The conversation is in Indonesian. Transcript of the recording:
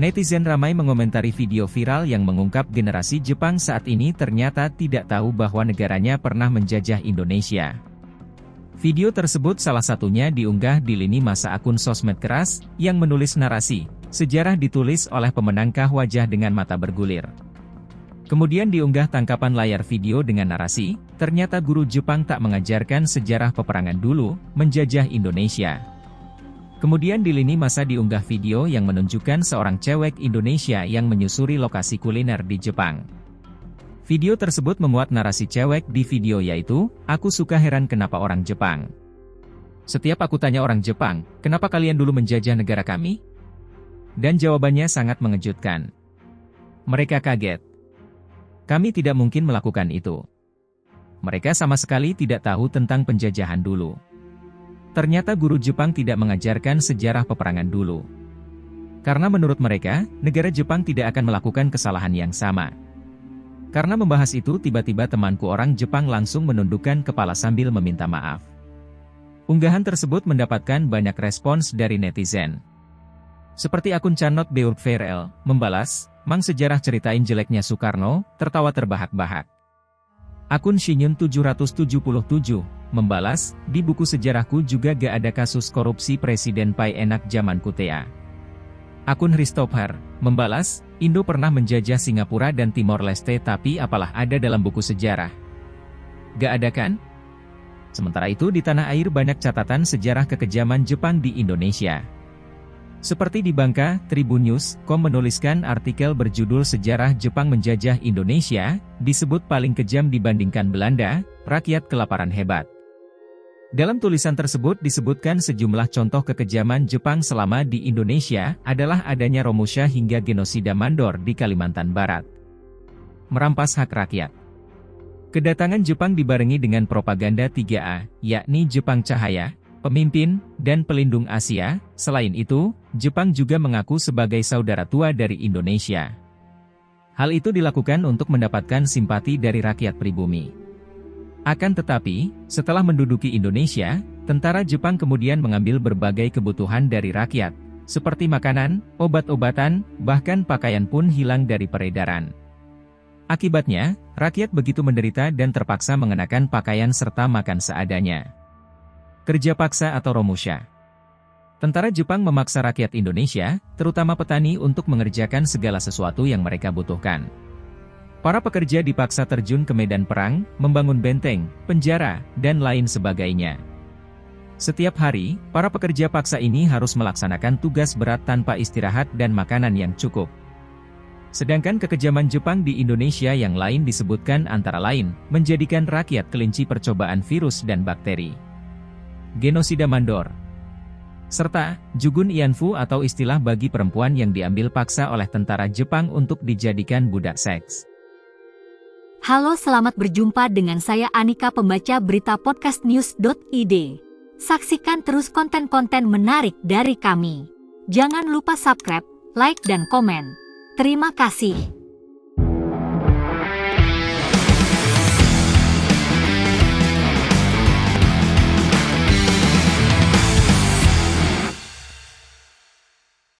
Netizen ramai mengomentari video viral yang mengungkap generasi Jepang saat ini ternyata tidak tahu bahwa negaranya pernah menjajah Indonesia. Video tersebut salah satunya diunggah di lini masa akun sosmed keras, yang menulis narasi, sejarah ditulis oleh pemenangkah wajah dengan mata bergulir. Kemudian diunggah tangkapan layar video dengan narasi, ternyata guru Jepang tak mengajarkan sejarah peperangan dulu, menjajah Indonesia. Kemudian di lini masa diunggah video yang menunjukkan seorang cewek Indonesia yang menyusuri lokasi kuliner di Jepang. Video tersebut memuat narasi cewek di video yaitu, "Aku suka heran kenapa orang Jepang. Setiap aku tanya orang Jepang, kenapa kalian dulu menjajah negara kami?" Dan jawabannya sangat mengejutkan. Mereka kaget. "Kami tidak mungkin melakukan itu." Mereka sama sekali tidak tahu tentang penjajahan dulu. Ternyata guru Jepang tidak mengajarkan sejarah peperangan dulu. Karena menurut mereka, negara Jepang tidak akan melakukan kesalahan yang sama. Karena membahas itu tiba-tiba temanku orang Jepang langsung menundukkan kepala sambil meminta maaf. Unggahan tersebut mendapatkan banyak respons dari netizen. Seperti akun Canot Beurtverel, membalas, "Mang sejarah ceritain jeleknya Soekarno, tertawa terbahak-bahak." Akun Shinyun 777, membalas, "Di buku sejarahku juga gak ada kasus korupsi Presiden Pai enak zaman Kutea." Akun Christopher, membalas, "Indo pernah menjajah Singapura dan Timor Leste tapi apalah ada dalam buku sejarah? Gak ada kan?" Sementara itu di tanah air banyak catatan sejarah kekejaman Jepang di Indonesia. Seperti di Bangka, Tribunnews.com menuliskan artikel berjudul "Sejarah Jepang Menjajah Indonesia, disebut paling kejam dibandingkan Belanda, rakyat kelaparan hebat." Dalam tulisan tersebut disebutkan sejumlah contoh kekejaman Jepang selama di Indonesia adalah adanya Romusha hingga genosida Mandor di Kalimantan Barat. Merampas hak rakyat. Kedatangan Jepang dibarengi dengan propaganda 3A, yakni Jepang Cahaya, pemimpin, dan pelindung Asia. Selain itu, Jepang juga mengaku sebagai saudara tua dari Indonesia. Hal itu dilakukan untuk mendapatkan simpati dari rakyat pribumi. Akan tetapi, setelah menduduki Indonesia, tentara Jepang kemudian mengambil berbagai kebutuhan dari rakyat, seperti makanan, obat-obatan, bahkan pakaian pun hilang dari peredaran. Akibatnya, rakyat begitu menderita dan terpaksa mengenakan pakaian serta makan seadanya. Kerja paksa atau Romusha. Tentara Jepang memaksa rakyat Indonesia, terutama petani untuk mengerjakan segala sesuatu yang mereka butuhkan. Para pekerja dipaksa terjun ke medan perang, membangun benteng, penjara, dan lain sebagainya. Setiap hari, para pekerja paksa ini harus melaksanakan tugas berat tanpa istirahat dan makanan yang cukup. Sedangkan kekejaman Jepang di Indonesia yang lain disebutkan antara lain, menjadikan rakyat kelinci percobaan virus dan bakteri. Genosida Mandor. Serta, Jugun Ianfu atau istilah bagi perempuan yang diambil paksa oleh tentara Jepang untuk dijadikan budak seks. Halo, selamat berjumpa dengan saya Anika, pembaca berita podcastnews.id. Saksikan terus konten-konten menarik dari kami. Jangan lupa subscribe, like dan komen. Terima kasih.